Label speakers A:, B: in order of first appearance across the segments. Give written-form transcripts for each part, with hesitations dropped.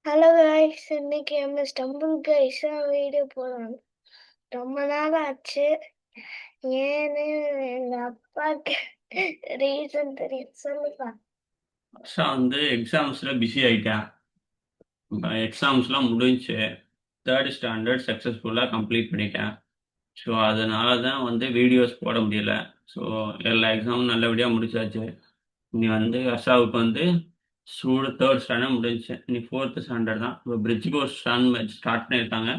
A: Hello guys, இன்னைக்கு நம்ம stumble கைஸா video போடணும். ரொம்ப நாள் ஆச்சு. ஏன்னு எங்க அப்பாக்கு ரீசன் தெரியும். சொல்லுப்பா.
B: வருஷம் வந்து எக்ஸாம்ஸில் பிஸி ஆகிட்டேன். எக்ஸாம்ஸ்லாம் முடிஞ்சு தேர்ட் ஸ்டாண்டர்ட் சக்ஸஸ்ஃபுல்லாக கம்ப்ளீட் பண்ணிட்டேன். ஸோ அதனால தான் வந்து வீடியோஸ் போட முடியல. ஸோ எல்லா எக்ஸாமும் நல்லபடியாக முடிச்சாச்சு. இனி வந்து ஹர்ஷாவுக்கு வந்து தேர்ட் ஸ்டாண்டர்ட் முடிஞ்சுச்சு. இனி ஃபோர்த்து ஸ்டாண்டர்ட் தான். இப்போ பிரிட்ஜ் கோர்ஸ் ஸ்டார்ட் பண்ணியிருக்காங்க.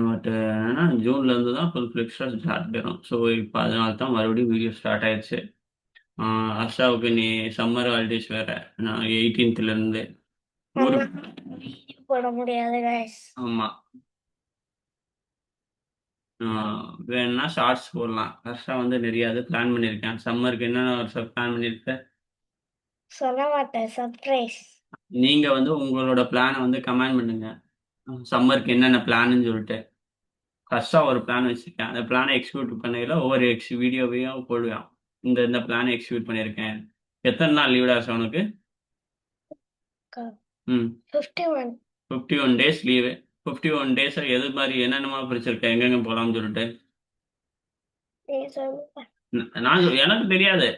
B: பட் என்னன்னா ஜூன்லேருந்து தான் ஃபுல் ஃப்ளெக்ஸாக ஸ்டார்ட் பண்ணிடும். ஸோ இப்போ அதனால தான் மறுபடியும் வீடியோ ஸ்டார்ட் ஆயிடுச்சு. ஹர்ஷாவுக்கு நீ சம்மர் ஹாலிடேஸ் வேறு, நான் 18th ஊருக்கு.
A: போட முடியாது கைஸ்.
B: ஆமா. வேணும்னா ஷார்ட்ஸ் போடலாம். வருஷம் வந்து நிறைய இது பிளான் பண்ணியிருக்கேன். சம்மருக்கு என்னென்ன வருஷம் பிளான் பண்ணியிருக்கேன்?
A: சொல்ல மாட்டேன், சர்ப்ரைஸ்.
B: நீங்க வந்து உங்களோட பிளானை வந்து கமெண்ட் பண்ணுங்க. சம்மருக்கு என்னென்ன பிளான்னு சொல்லிட்டு ஃபர்ஸ்டாக ஒரு பிளான் வச்சுருக்கேன். அந்த பிளானை எக்ஸிக்யூட் பண்ணையில் ஒவ்வொரு வீடியோவையும் போடுவேன். இந்த பிளானை எக்ஸிக்யூட் பண்ணியிருக்கேன். எத்தனை நாள் லீவ்டா சார் உனக்கு?
A: 51.
B: 51 days லீவு. 51 days எது மாதிரி என்னென்னமா பிடிச்சிருக்கேன், எங்கெங்க போகலாம்னு சொல்லிட்டு
A: நீ சொல்லுப்பா.
B: எனக்கு தெரியாது.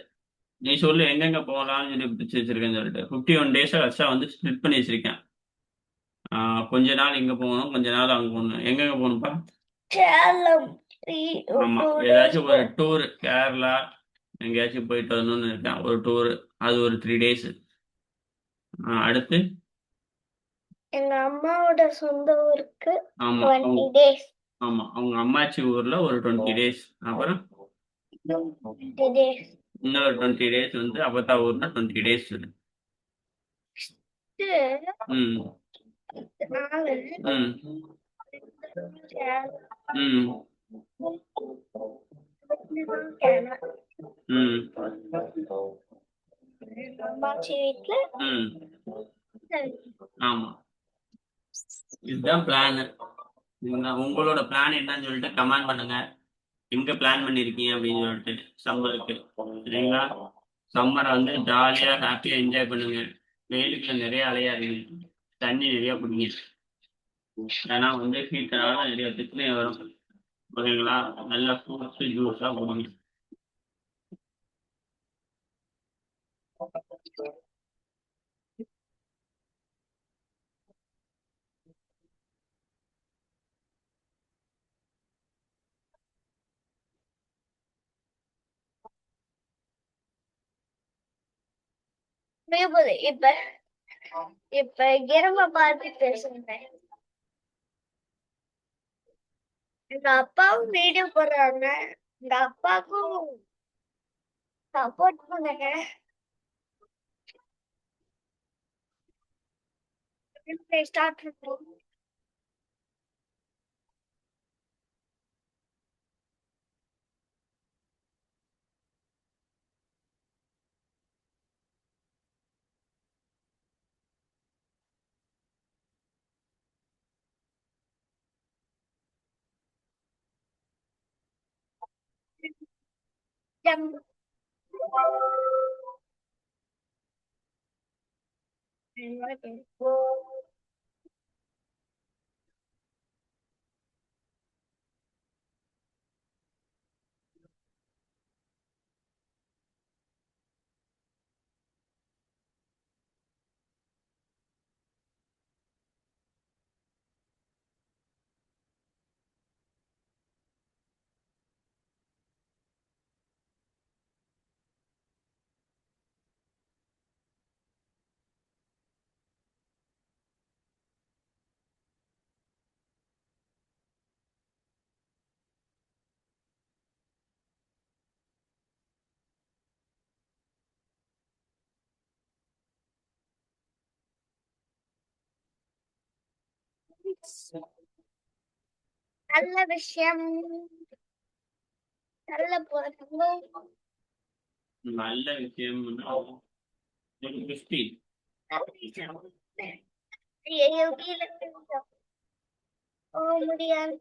B: நீ சொல்லு எங்கெங்க போகலாம்னு சொல்லி பிடிச்சி வச்சிருக்கேன்னு சொல்லிட்டு 51 days வருஷம் வந்து ஸ்ப்ளிட் பண்ணி வச்சிருக்கேன். கொஞ்ச நாள் இங்க போகணும், கொஞ்ச நாள் அங்க போகணும். எங்கெங்க போகணும்ப்பா?
A: சேலம்.
B: ஆமா,
A: 2 days
B: ஏதாச்சும் ஒரு டூர் கேரளா எங்கேயாச்சும் போயிட்டு வரணும்னு இருக்கேன். ஒரு டூர், அது ஒரு 3 days. அடுத்து
A: எங்க அம்மாவோட சொந்த ஊருக்கு
B: ஆமா
A: 20 days.
B: ஆமா, அவங்க அம்மாச்சி ஊர்ல ஒரு 20 days. அப்புறம்
A: 20 days.
B: இன்னொரு 20 days வந்து அப்பத்தா ஊர்னா 20 days. ம்
A: 4
B: ம்
A: சேலம்.
B: ம் ம்
A: அம்மாச்சி வீட்டுல
B: ம் ஆமா, இதுதான் பிளான். உங்களோட பிளான் என்னன்னு சொல்லிட்டு கமெண்ட் பண்ணுங்க. எங்க பிளான் பண்ணிருக்கீங்க அப்படின்னு சொல்லிட்டு சம்மருக்கு. சரிங்களா? சம்மரை வந்து ஜாலியா ஹாப்பியா என்ஜாய் பண்ணுங்க. வெயிலுக்குள்ள நிறைய அலையாதீங்க. தண்ணி நிறைய குடிங்க. ஏன்னா வந்து ஹீட்டனால நிறைய பிரச்சனை வரும். ஓகேங்களா? நல்லா ஃப்ரூட்ஸ் ஜூஸா குடிங்க.
A: இப்ப இப்ப எறும்ப பார்த்து பேசுங்க. எங்க அப்பாவும் வீடியோ போடுறாங்க. எங்க அப்பாவுக்கும் சப்போர்ட் பண்ணுங்க. ஸ்டார்ட் பண்ணுவோம். நல்ல விஷயம். நல்ல போறோம்.
B: நல்ல விஷயம். கிறிஸ்டி
A: ஐயோ, கீழே விழுந்துட்டோம். ஓ, முடியாது.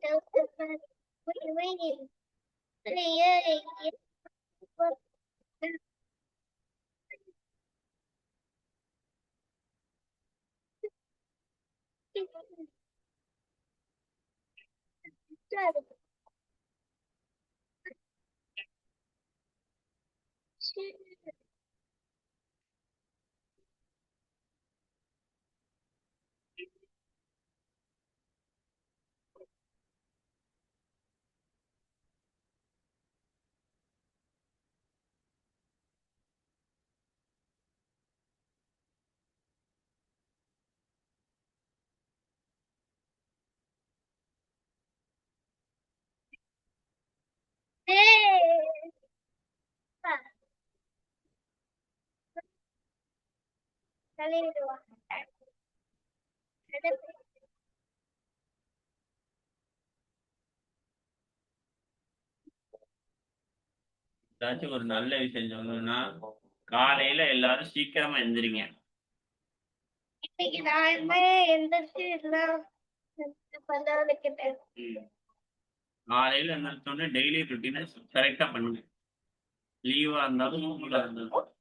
B: ஏதாச்சும் ஒரு நல்ல விஷயம் சொல்லணும்னா காலையில எல்லாரும் சீக்கிரமா எந்திரிங்க.
A: இன்னைக்கு நான் எந்திரிச்சு எல்லாம் பண்ண
B: காலையில எந்திரிச்சோடனே டெய்லி ருட்டீனை கரெக்டா பண்ணுங்க. லீவா இருந்தாலும் ஸ்கூலா இருந்தாலும்.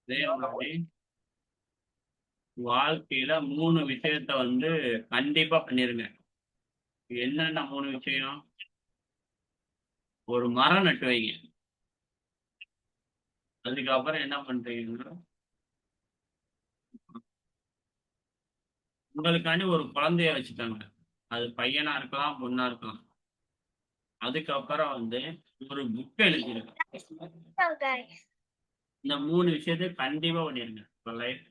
B: அதே மாதிரி வாழ்க்கையில 3 விஷயத்த வந்து கண்டிப்பா பண்ணிருங்க. என்னென்ன 3 விஷயம்? ஒரு மரம் நட்டு வைங்க. அதுக்கப்புறம் என்ன பண்றீங்கன்னா, உங்களுக்காண்டி ஒரு குழந்தைய வச்சுக்கோங்க. அது பையனா இருக்கலாம், பொண்ணா இருக்கலாம். அதுக்கப்புறம் வந்து ஒரு புக் எழுதிருங்க. இந்த 3 விஷயத்த கண்டிப்பா பண்ணிருங்க. உங்க லைஃப்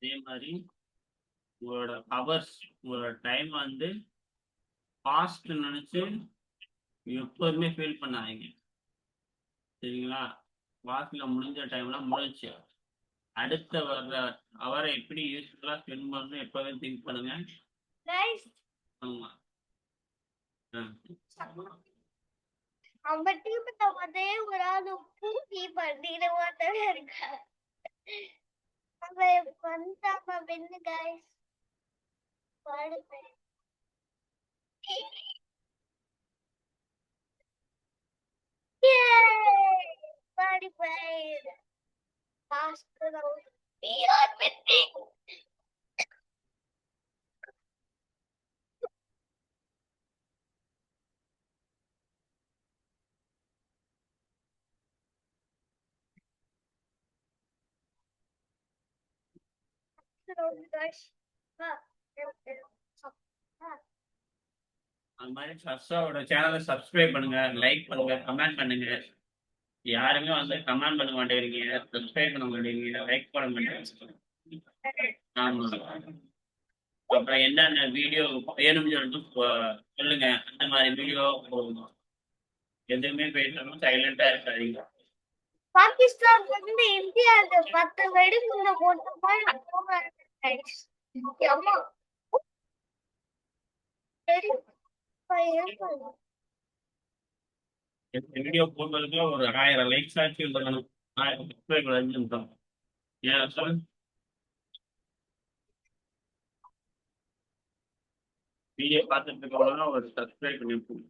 B: அதே மாதிரி உங்களோட ஹவர்ஸ், உங்களோட டைம் வந்து ஃபாஸ்ட் நினைச்சு எப்போதுமே ஃபீல் பண்ணாதீங்க. சரிங்களா? வாக்கில் முடிஞ்ச டைம்லாம் முடிஞ்சுச்சு. அடுத்த வர்ற அவரை எப்படி யூஸ்ஃபுல்லா ஸ்பெண்ட் பண்ணணும் எப்போதும் திங்க் பண்ணுங்க. ஆமா.
A: நம்ம டீம்ல ஒரே ஒரு ஆள் பூட்டி பண்ணிட மாட்டே இருக்கா. அவன் வந்தாம Wayne guys பாடுபேன். Party. Faster out. We are winning. Faster out, guys.
B: அது மாதிரி சர்ஷாவோட சேனலை சப்ஸ்கிரைப் பண்ணுங்க, லைக் பண்ணுங்க, கமெண்ட் பண்ணுங்க. யாருமே வந்து கமெண்ட் பண்ண மாட்டேங்கிறீங்க, சப்ஸ்கிரைப் பண்ண மாட்டேங்கிறீங்க, லைக் பண்ண மாட்டேங்கிறீங்க. ஆமா. அப்புறம் என்னென்ன வீடியோ வேணும்னு சொல்லிட்டு சொல்லுங்க. அந்த மாதிரி வீடியோ போடணும். எதுவுமே பேசாம சைலண்டா இருக்காதீங்க.
A: பாகிஸ்தான் வந்து இந்தியாவுக்கு 10 வெடிகுண்ட போட்ட மாதிரி போறாங்க. அம்மா சரி
B: இந்த வீடியோ போடுறதுக்கு ஒரு 1000 லைக்ஸ் ஆச்சு இருக்கணும். 1000 சப்ஸ்கிரைபர் அடிச்சிருக்கோம். ஏன் சார் வீடியோ பார்த்துட்டு இருக்கவங்க ஒரு சப்ஸ்கிரைப் பண்ணிருக்கோம்.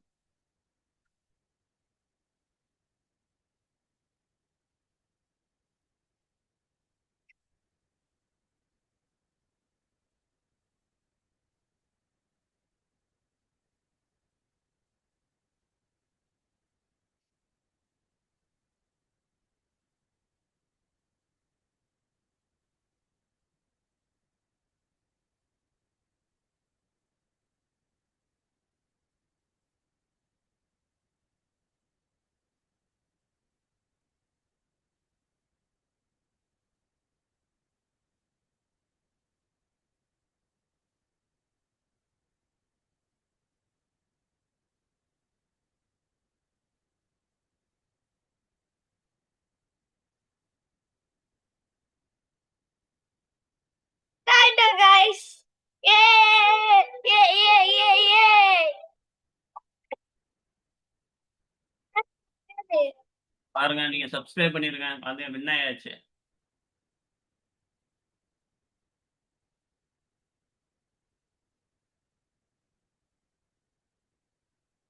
B: பாருங்க, நீங்க சப்ஸ்கிரைப் பண்ணிருக்கேன், பாருங்க வின் ஆயாச்சு.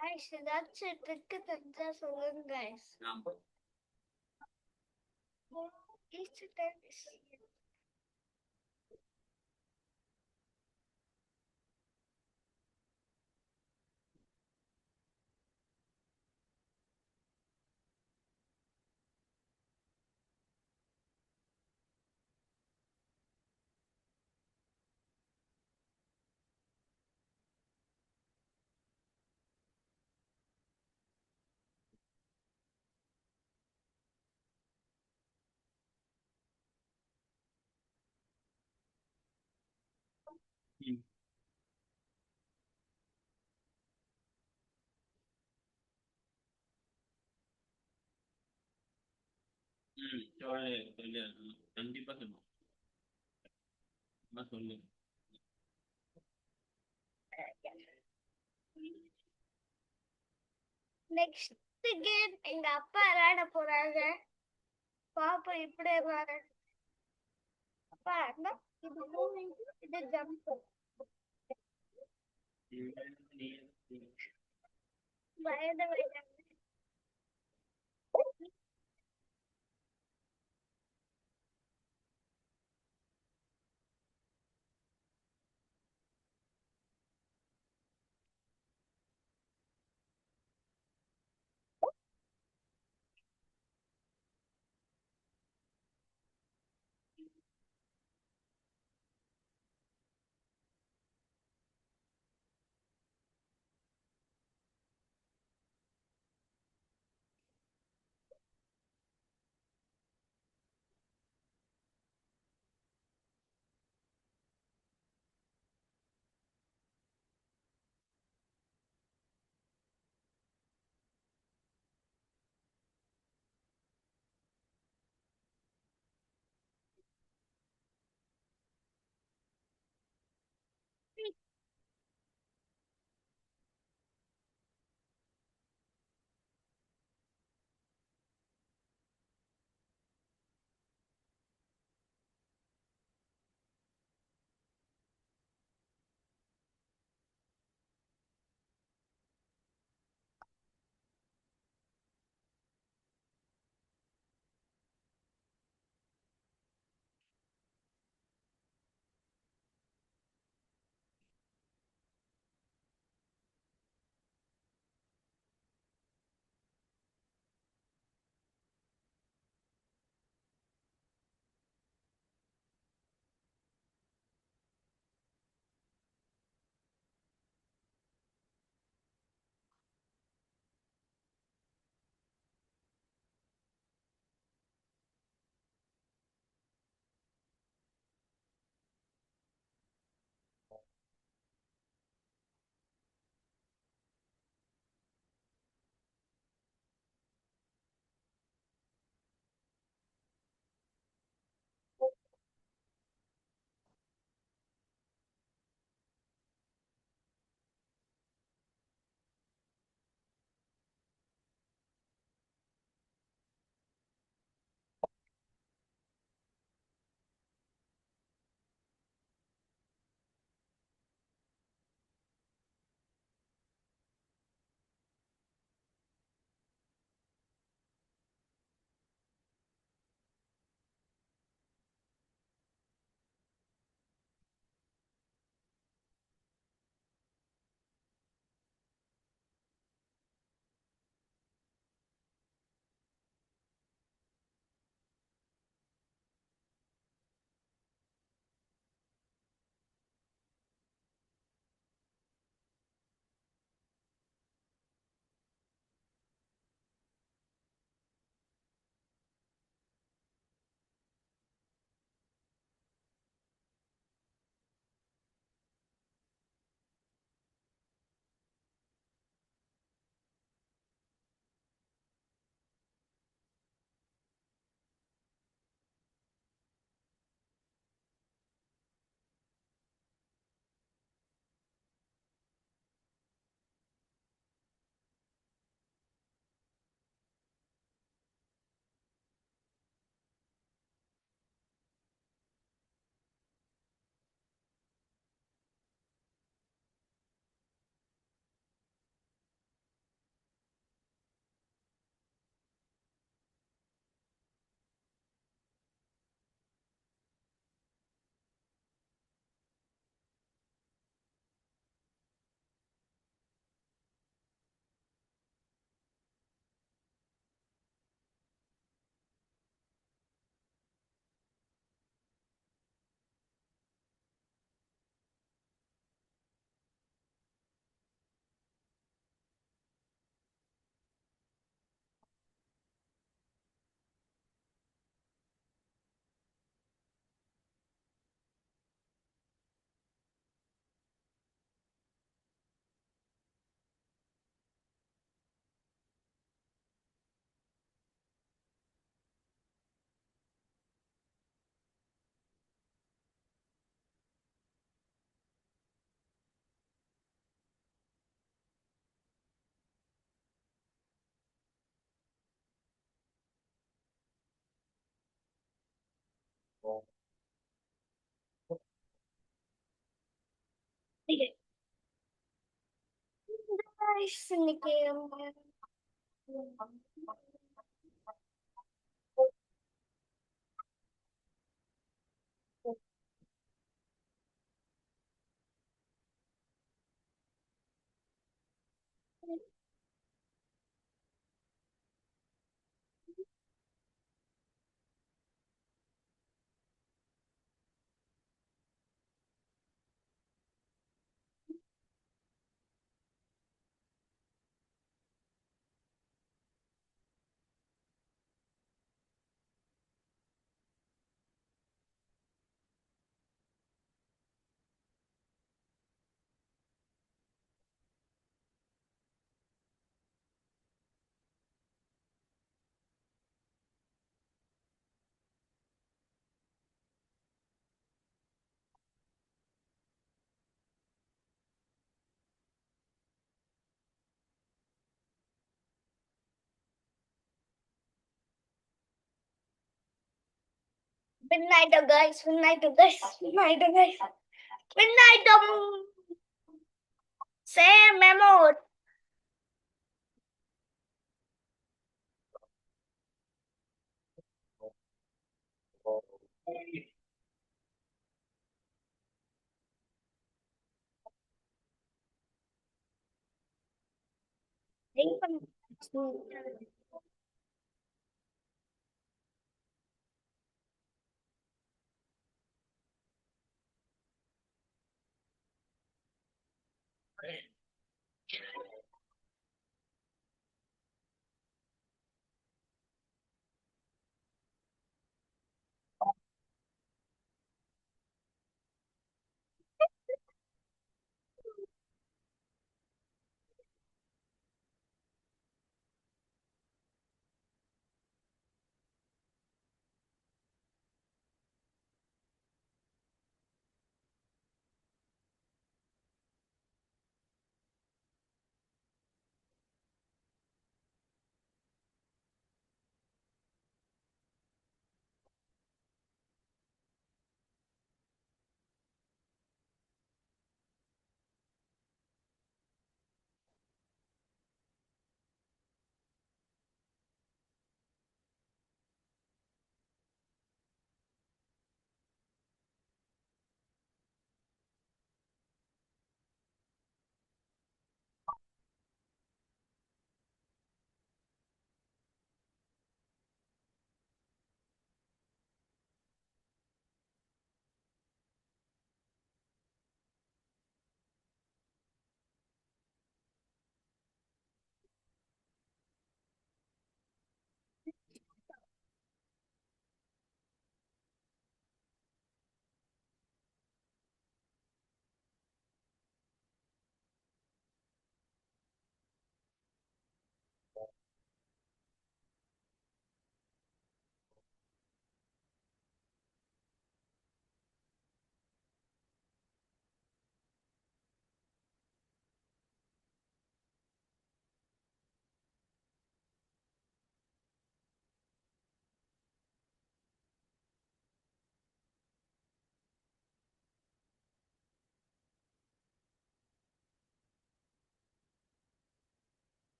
A: guys, ஏதாச்சும் ட்ரிக்கு தெரிஞ்சா சொல்லுங்க guys.
B: ஆமா.
A: Each time
B: ம். சொல்லு சொல்லு. கண்டிப்பா சொல்லுவோம். சொல்லு.
A: next game எங்க அப்பா விளையாட போறாங்க. பாப்போம் இப்படி விளையாட. அப்பா அண்ணா, இது moving, இது jump. பயந்து போயிட்டாங்க. guys, இன்னைக்கு நம்ம midnight, guys, midnight, guys, midnight, guys, midnight. Say memo.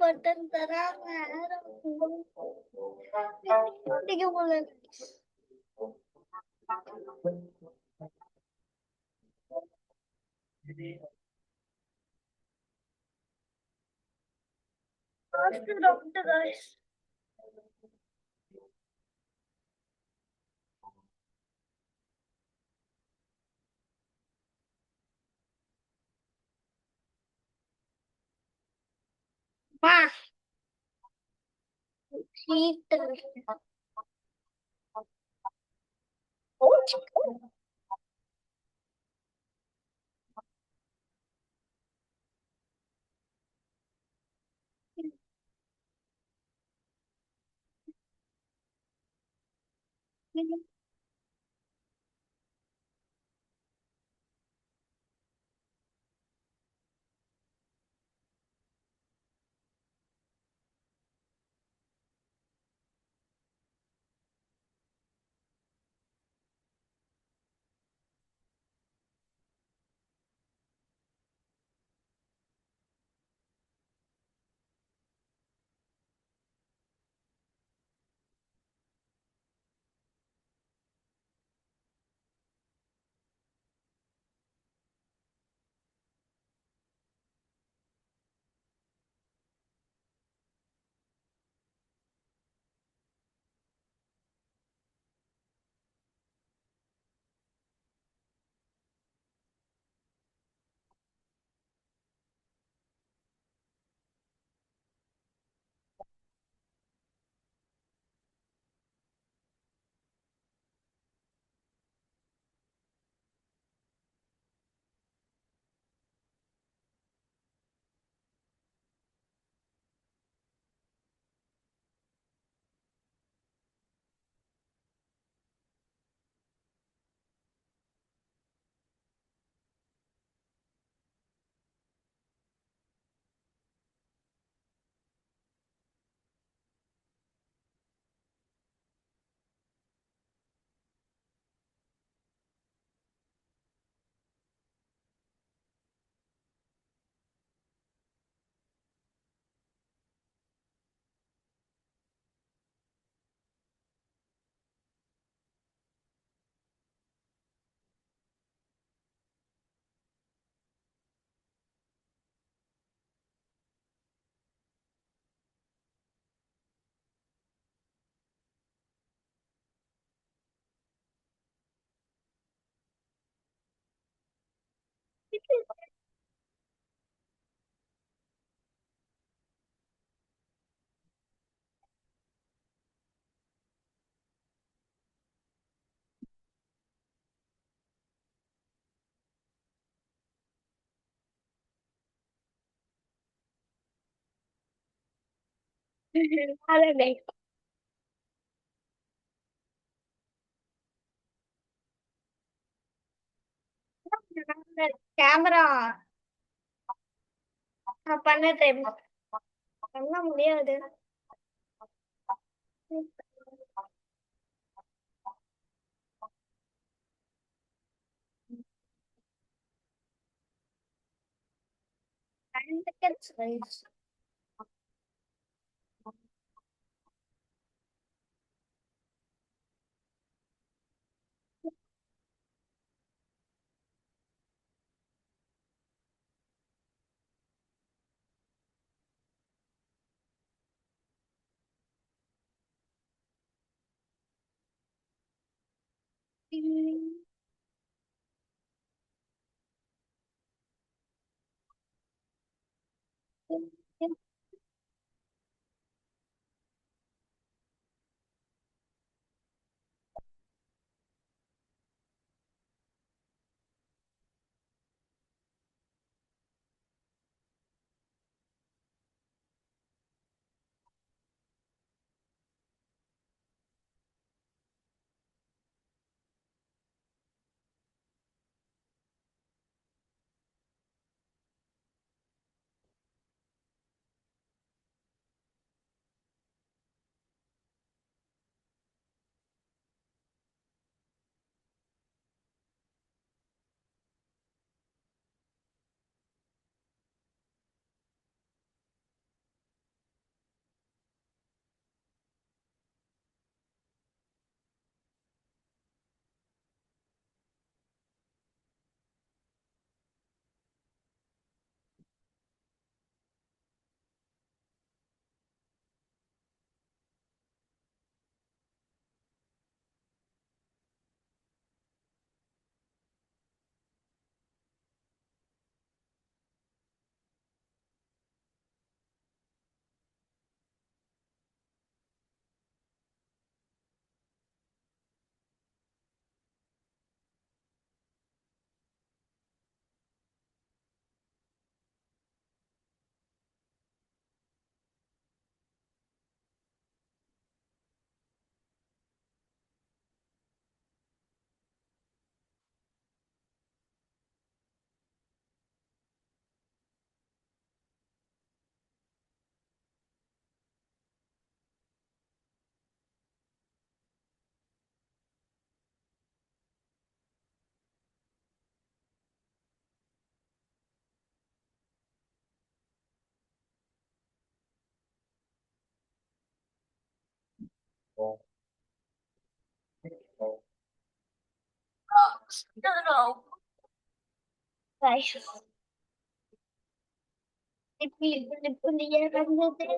A: Button தராங்க. அடிக்க போல. Doctor, guys. Ma, heater. Camera பண்ண ட்ரை பண்ண முடியாது. 10 seconds கழிச்சு. No. Guys, punya rambut dia.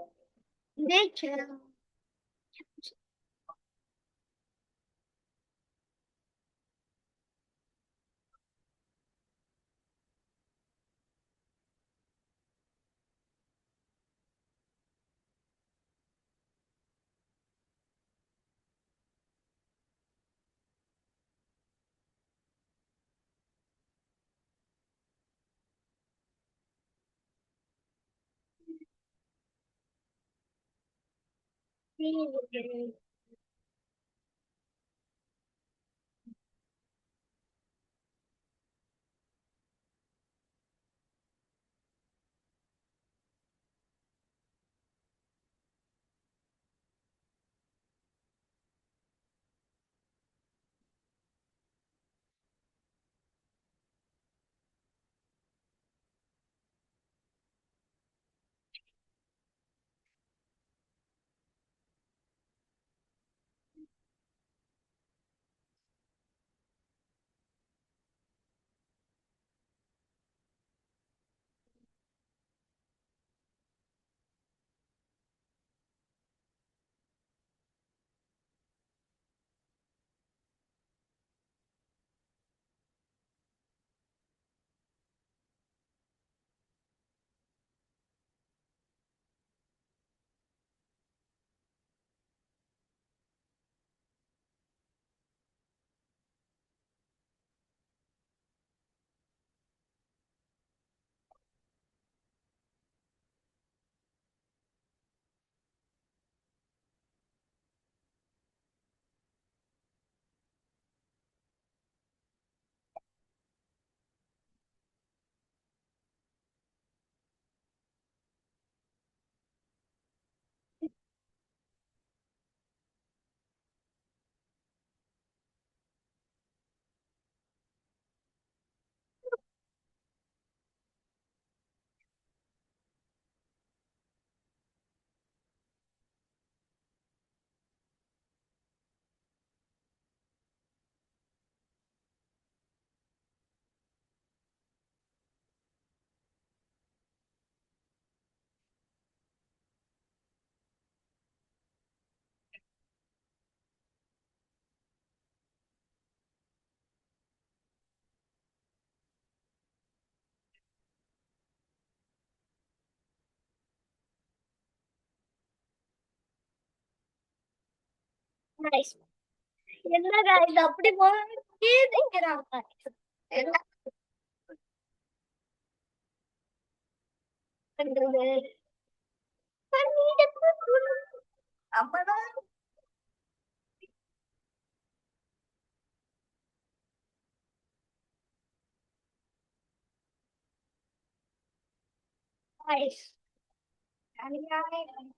A: Nice. என்ன guys அப்படி போனே திங்கிறாங்க. என்ன பண்றது? பண்ணிட்டு அப்பதான் guys. அநியாயம்.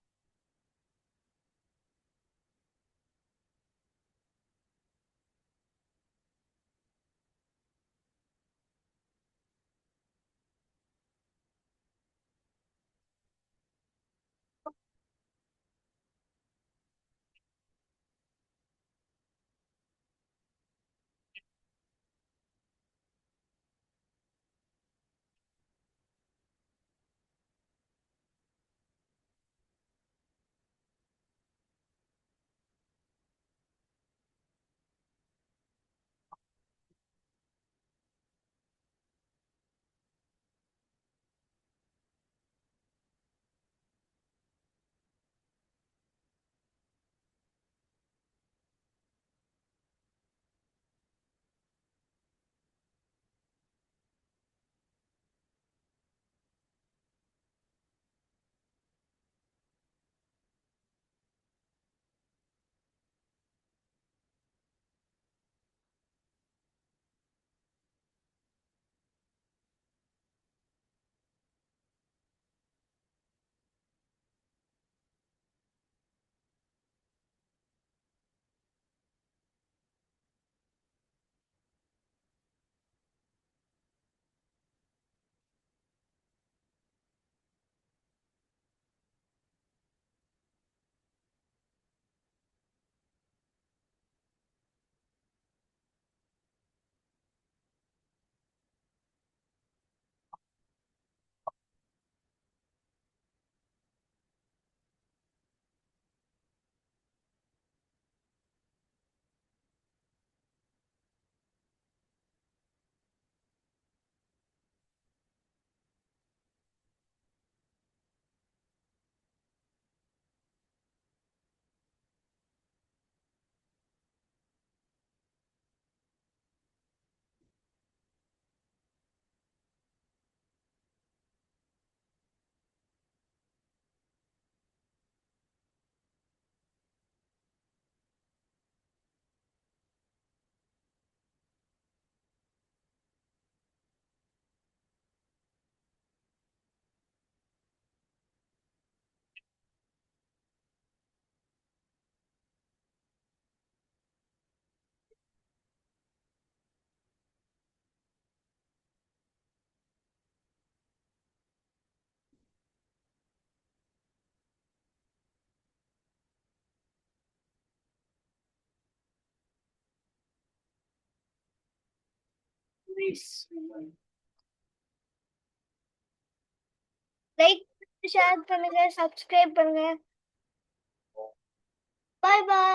A: லைக் ஷேர் பண்ணுங்க, சப்ஸ்கிரைப் பண்ணுங்க. பாய் பாய்.